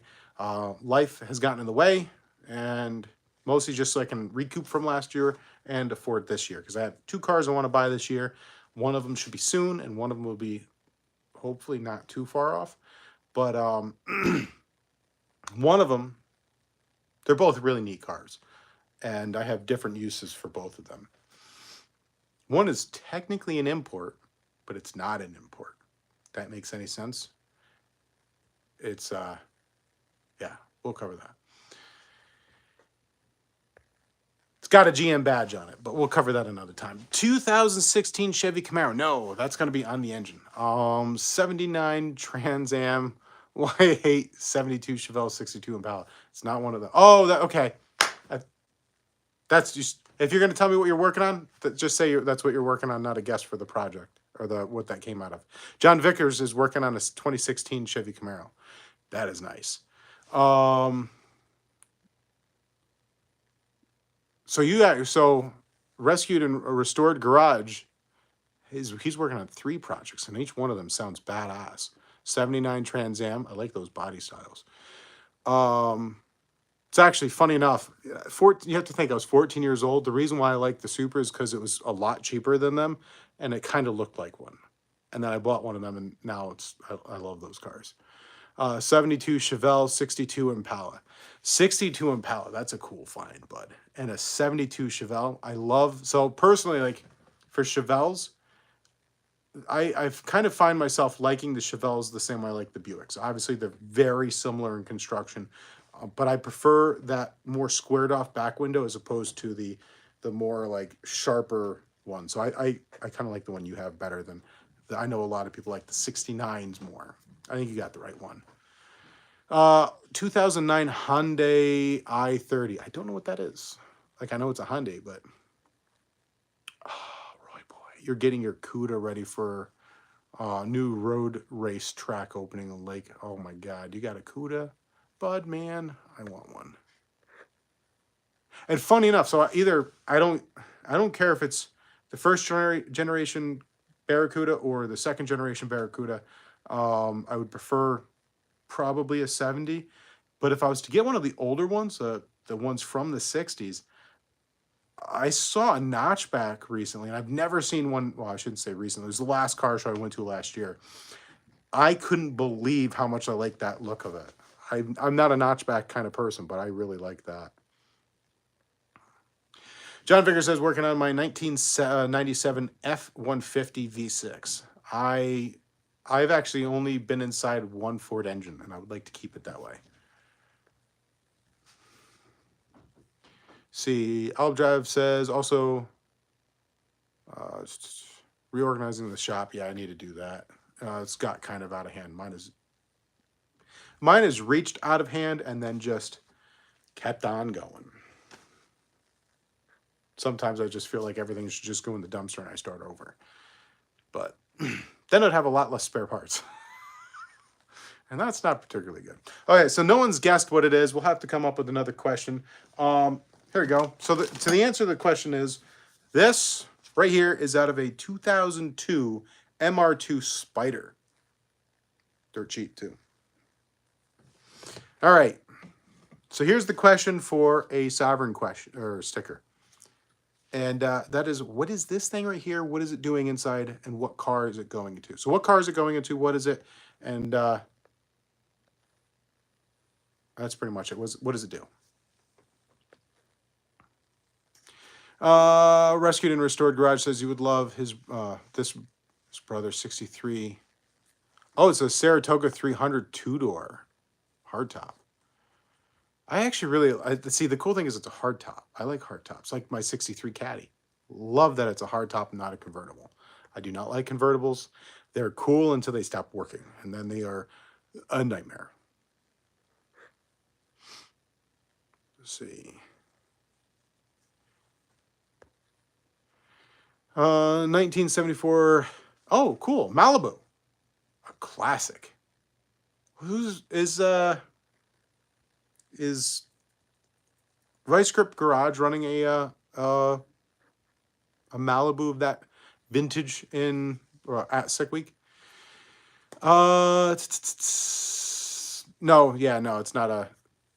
life has gotten in the way, and mostly just so I can recoup from last year and afford this year because I have 2 cars I want to buy this year. One of them should be soon, and one of them will be hopefully not too far off. But one of them, they're both really neat cars, and I have different uses for both of them. One is technically an import, but it's not an import. If that makes any sense? It's, yeah, we'll cover that. It's got a GM badge on it, but we'll cover that another time. 2016 Chevy Camaro. No, that's going to be on the engine. 79 Trans Am. Why I hate 72 Chevelle 62 Impala. It's not one of them. Oh, okay. That's just, if you're going to tell me what you're working on, just say that's what you're working on, not a guess for the project or what that came out of. John Vickers is working on a 2016 Chevy Camaro. That is nice. So Rescued and Restored Garage, he's working on 3 projects, and each one of them sounds badass. 79 Trans Am, I like those body styles. It's actually funny enough. You have to think I was 14 years old. The reason why I like the Supra is because it was a lot cheaper than them, and it kind of looked like one. And then I bought one of them, and now I love those cars. 72 Chevelle, 62 Impala. 62 Impala, that's a cool find, bud. And a 72 Chevelle, I love. So personally, like for Chevelles, I've kind of find myself liking the Chevelles the same way I like the Buicks. Obviously, they're very similar in construction, but I prefer that more squared off back window as opposed to the more like sharper one. So I kind of like the one you have better than. I know a lot of people like the 69s more. I think you got the right one. 2009 Hyundai i30. I don't know what that is. Like, I know it's a Hyundai, but Roy boy, you're getting your CUDA ready for new road race track opening in Lake. Oh my God, you got a CUDA, bud, man. I want one. And funny enough, so I don't care if it's the first generation Barracuda or the second generation Barracuda. I would prefer probably a 70, but if I was to get one of the older ones, the ones from the 60s, I saw a notchback recently, and I've never seen one. Well, I shouldn't say recently. It was the last car show I went to last year. I couldn't believe how much I like that look of it. I'm not a notchback kind of person, but I really like that. John Vickers says, working on my 1997 F-150 V6. I've actually only been inside one Ford engine, and I would like to keep it that way. See, Drive says, also, reorganizing the shop. Yeah, I need to do that. It's got kind of out of hand. Mine has reached out of hand and then just kept on going. Sometimes I just feel like everything should just go in the dumpster and I start over. But then I'd have a lot less spare parts. And that's not particularly good. Okay, so no one's guessed what it is. We'll have to come up with another question. Here we go. So the answer to the question is, this right here is out of a 2002 MR2 Spider. Dirt cheap too. All right. So here's the question for a sovereign question or sticker. And that is, what is this thing right here? What is it doing inside? And what car is it going into? So what car is it going into? What is it? And that's pretty much it. What does it do? Rescued and Restored Garage says he would love his his brother 63. Oh, it's a Saratoga 300 two-door hardtop. I actually really see, the cool thing is it's a hardtop. I like hardtops, like my 63 Caddy. Love that it's a hardtop, not a convertible. I do not like convertibles. They're cool until they stop working, and then they are a nightmare. Let's see. 1974. Oh, cool. Malibu. A classic. Is Vice Grip Garage running a Malibu of that vintage in at Sick Week? No, it's not a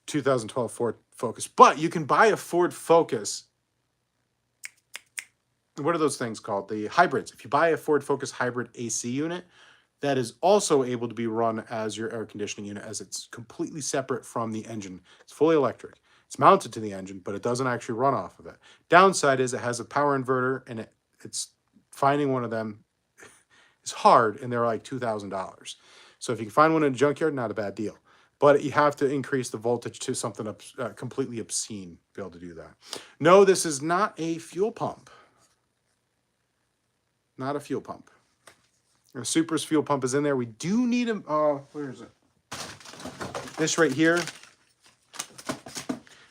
2012 Ford Focus, but you can buy a Ford Focus. What are those things called? The hybrids. If you buy a Ford Focus hybrid AC unit, that is also able to be run as your air conditioning unit, as it's completely separate from the engine. It's fully electric. It's mounted to the engine, but it doesn't actually run off of it. Downside is it has a power inverter, and it's finding one of them is hard, and they're like $2,000. So if you can find one in a junkyard, not a bad deal. But you have to increase the voltage to something completely obscene to be able to do that. No, this is not a fuel pump. Not a fuel pump. Supra's fuel pump is in there. We do need a, where is it? This right here.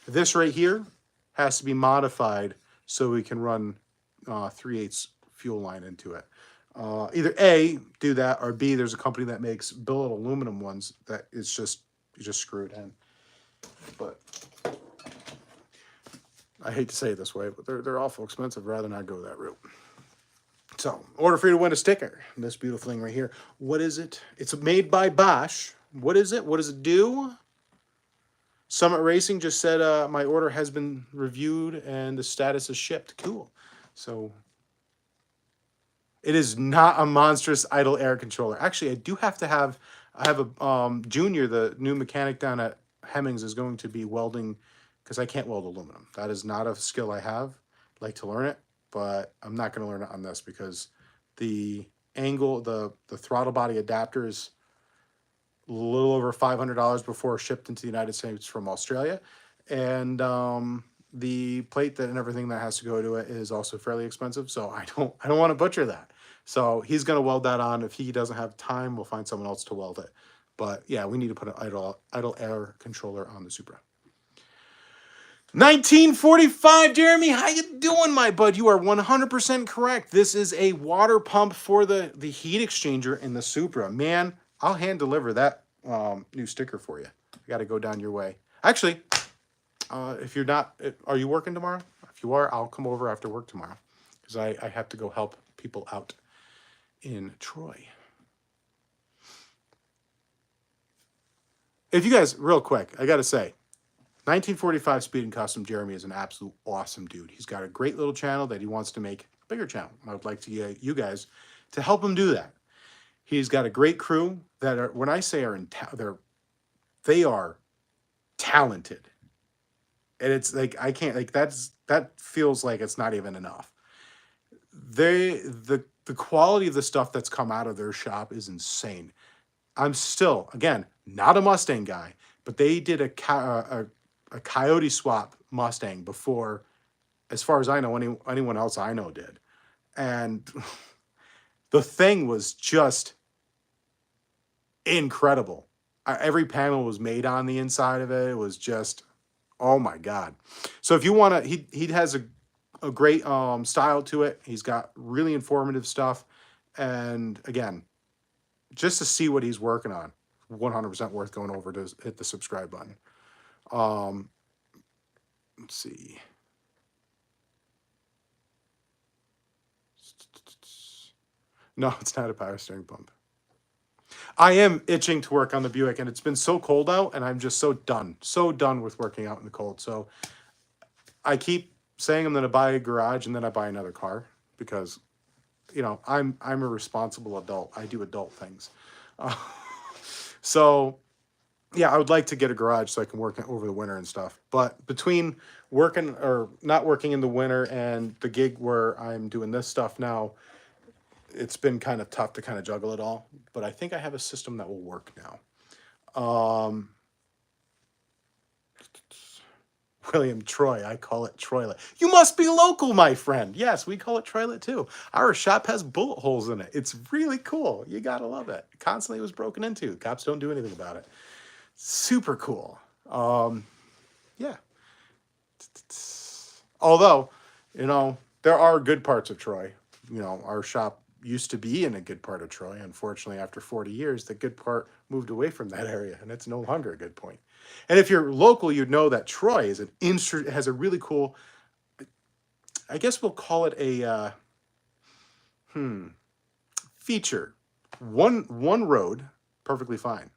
This right here has to be modified so we can run 3/8 fuel line into it. Either A, do that, or B, there's a company that makes billet aluminum ones that it's just, you just screw it in. But I hate to say it this way, but they're awful expensive. I'd rather not go that route. So, order for you to win a sticker. This beautiful thing right here. What is it? It's made by Bosch. What is it? What does it do? Summit Racing just said my order has been reviewed and the status is shipped. Cool. So, it is not a monstrous idle air controller. Actually, I have a Junior, the new mechanic down at Hemmings, is going to be welding, because I can't weld aluminum. That is not a skill I have. I'd like to learn it, but I'm not going to learn it on this because the angle, the throttle body adapter is a little over $500 before shipped into the United States from Australia. And the plate and everything that has to go to it is also fairly expensive. So I don't want to butcher that. So he's going to weld that on. If he doesn't have time, we'll find someone else to weld it. But yeah, we need to put an idle air controller on the Supra. 1945, Jeremy, how you doing, my bud? You are 100% correct. This is a water pump for the heat exchanger in the Supra. Man, I'll hand deliver that new sticker for you. I got to go down your way. Actually, if you're not, are you working tomorrow? If you are, I'll come over after work tomorrow because I have to go help people out in Troy. If you guys, real quick, I got to say, 1945 Speed and Custom Jeremy is an absolute awesome dude. He's got a great little channel that he wants to make a bigger channel. I would like to get you guys to help him do that. He's got a great crew that are, when I say they are talented. And it's like, I can't, like, that feels like it's not even enough. The quality of the stuff that's come out of their shop is insane. I'm still, again, not a Mustang guy, but they did a Coyote swap Mustang before, as far as I know, anyone else I know did. And the thing was just incredible. Every panel was made on the inside of it. It was just, oh my God. So if you want to, he has a great style to it. He's got really informative stuff. And again, just to see what he's working on, 100% worth going over to hit the subscribe button. Let's see. No, it's not a power steering pump. I am itching to work on the Buick, and it's been so cold out, and I'm just so done with working out in the cold. So I keep saying I'm going to buy a garage, and then I buy another car because, you know, I'm a responsible adult. I do adult things. So yeah, I would like to get a garage so I can work over the winter and stuff. But between working or not working in the winter and the gig where I'm doing this stuff now, it's been kind of tough to kind of juggle it all. But I think I have a system that will work now. William Troy, I call it Troilet. You must be local, my friend. Yes, we call it Troilet too. Our shop has bullet holes in it. It's really cool. You gotta love it. Constantly was broken into. Cops don't do anything about it. Super cool. Yeah. Although, you know, there are good parts of Troy. You know, our shop used to be in a good part of Troy. Unfortunately, after 40 years, the good part moved away from that area, and it's no longer a good point. And if you're local, you'd know that Troy is has a really cool, I guess we'll call it a feature. One road, perfectly fine.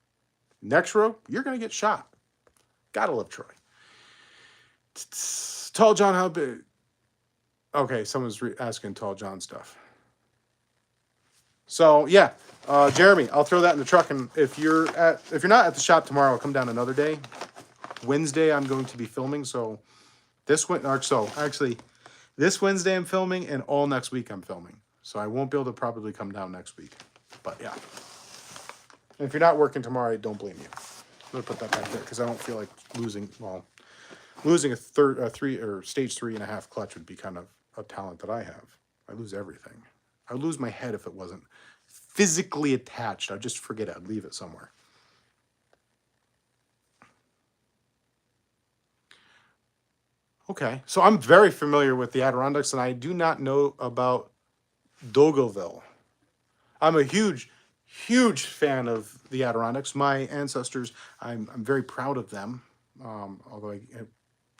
Next road, you're going to get shot. Gotta love Troy. Tall John, how big? Okay, someone's asking Tall John stuff. So yeah, Jeremy, I'll throw that in the truck, and if you're not at the shop tomorrow, I'll come down another day. Wednesday, I'm going to be filming. So this Wednesday I'm filming, and all next week I'm filming. So I won't be able to probably come down next week. But yeah, and if you're not working tomorrow, I don't blame you. I'm gonna put that back there because I don't feel like losing a stage 3.5 clutch would be kind of a talent that I have. I lose everything. I would lose my head if it wasn't physically attached. I'd just forget it. I'd leave it somewhere. Okay, so I'm very familiar with the Adirondacks, and I do not know about Dogoville. I'm a huge fan of the Adirondacks. My ancestors, I'm very proud of them. Although I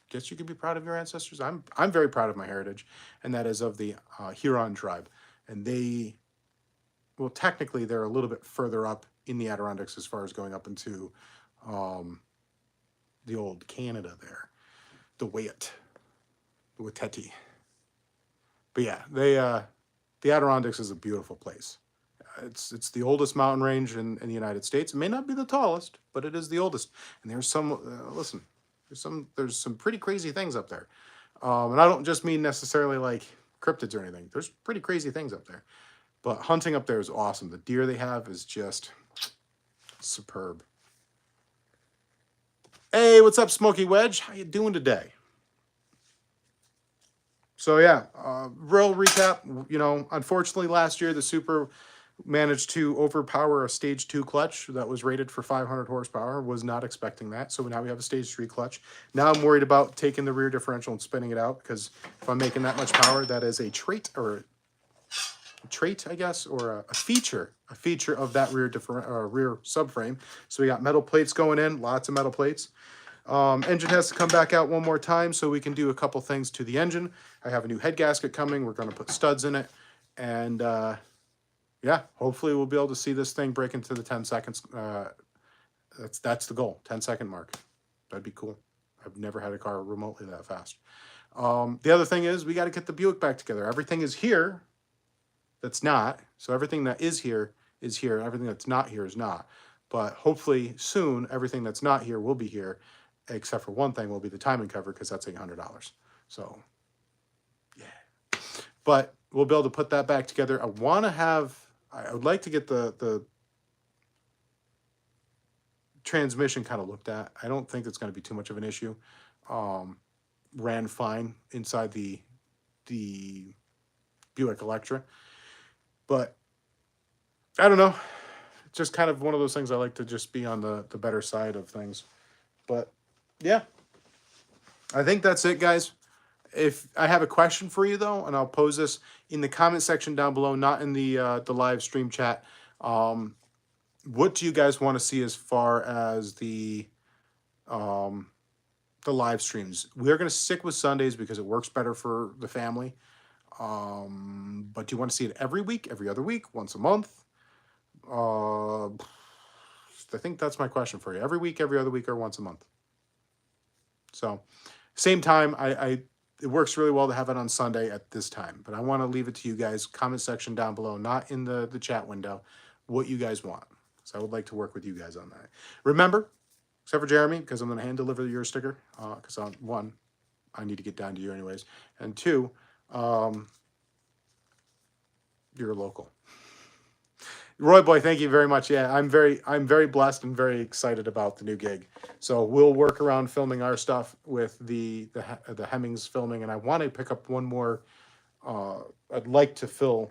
guess you could be proud of your ancestors. I'm very proud of my heritage, and that is of the Huron tribe. And technically they're a little bit further up in the Adirondacks as far as going up into the old Canada there, the Weteti. But yeah, the Adirondacks is a beautiful place. It's the oldest mountain range in the United States. It may not be the tallest, but it is the oldest. And there's there's some pretty crazy things up there. And I don't just mean necessarily like cryptids or anything. There's pretty crazy things up there. But hunting up there is awesome. The deer they have is just superb. Hey, what's up, Smoky Wedge? How you doing today? So yeah, real recap. You know, unfortunately, last year the Supra managed to overpower a stage 2 clutch that was rated for 500 horsepower. Was not expecting that. So now we have a stage 3 clutch. Now I'm worried about taking the rear differential and spinning it out, because if I'm making that much power, that is a trait, I guess, or a feature of that rear subframe. So we got metal plates going in, lots of metal plates. Engine has to come back out one more time so we can do a couple things to the engine. I have a new head gasket coming. We're going to put studs in it, and yeah, hopefully we'll be able to see this thing break into the 10 seconds. That's the goal, 10-second mark. That'd be cool. I've never had a car remotely that fast. The other thing is we got to get the Buick back together. Everything is here that's not. So everything that is here is here. Everything that's not here is not. But hopefully soon, everything that's not here will be here, except for one thing will be the timing cover, because that's $800. So, yeah. But we'll be able to put that back together. I would like to get the transmission kind of looked at. I don't think it's going to be too much of an issue. Ran fine inside the Buick Electra. But I don't know. It's just kind of one of those things I like to just be on the better side of things. But yeah, I think that's it, guys. If I have a question for you, though, and I'll pose this in the comment section down below, not in the live stream chat. what do you guys want to see as far as the live streams? We're going to stick with Sundays because it works better for the family. But do you want to see it every week, every other week, once a month? I think that's my question for you. Every week, every other week, or once a month. So, same time. It works really well to have it on Sunday at this time. But I want to leave it to you guys. Comment section down below, not in the chat window, what you guys want. So I would like to work with you guys on that. Remember, except for Jeremy, because I'm going to hand deliver your sticker. Because one, I need to get down to you anyways, and two, you're local. Roy Boy, thank you very much. Yeah, I'm very blessed and very excited about the new gig. So we'll work around filming our stuff with the Hemmings filming, and I want to pick up one more. I'd like to fill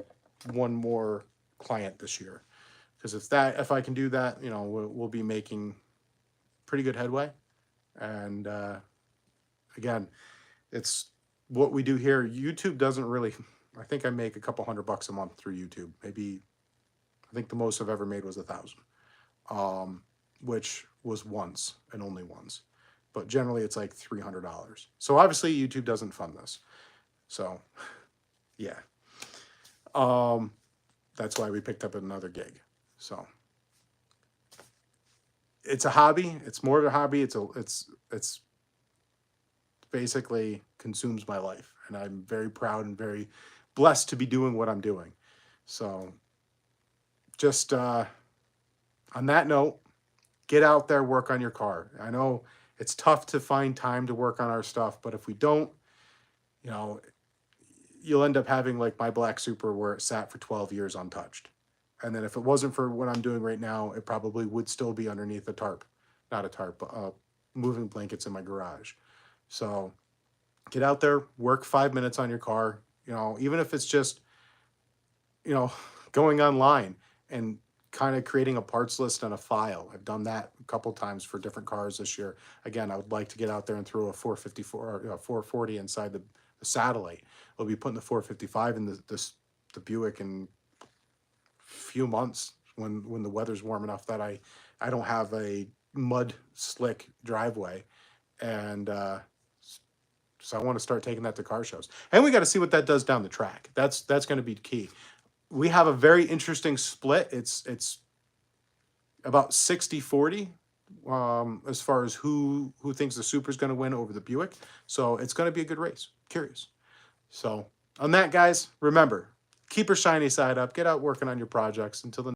one more client this year, because if I can do that, you know, we'll be making pretty good headway. And again, it's what we do here. YouTube doesn't really. I think I make a couple $100 a month through YouTube. Maybe. I think the most I've ever made was 1,000, which was once and only once. But generally, it's like $300. So obviously, YouTube doesn't fund this. So, yeah, that's why we picked up another gig. So it's a hobby. It's more of a hobby. It's basically consumes my life, and I'm very proud and very blessed to be doing what I'm doing. So. Just on that note, get out there, work on your car. I know it's tough to find time to work on our stuff, but if we don't, you know, you'll end up having like my black Supra where it sat for 12 years untouched. And then if it wasn't for what I'm doing right now, it probably would still be underneath a tarp. Not a tarp, but moving blankets in my garage. So get out there, work 5 minutes on your car, you know, even if it's just, you know, going online and kind of creating a parts list and a file. I've done that a couple times for different cars this year. Again, I would like to get out there and throw a 454 or 440 inside the satellite. We'll be putting the 455 in the Buick in a few months when the weather's warm enough that I don't have a mud slick driveway. And so I want to start taking that to car shows. And we got to see what that does down the track. That's going to be key. We have a very interesting split. It's about 60-40 as far as who thinks the Supra is going to win over the Buick. So it's going to be a good race. Curious. So on that, guys, remember, keep your shiny side up. Get out working on your projects. Until the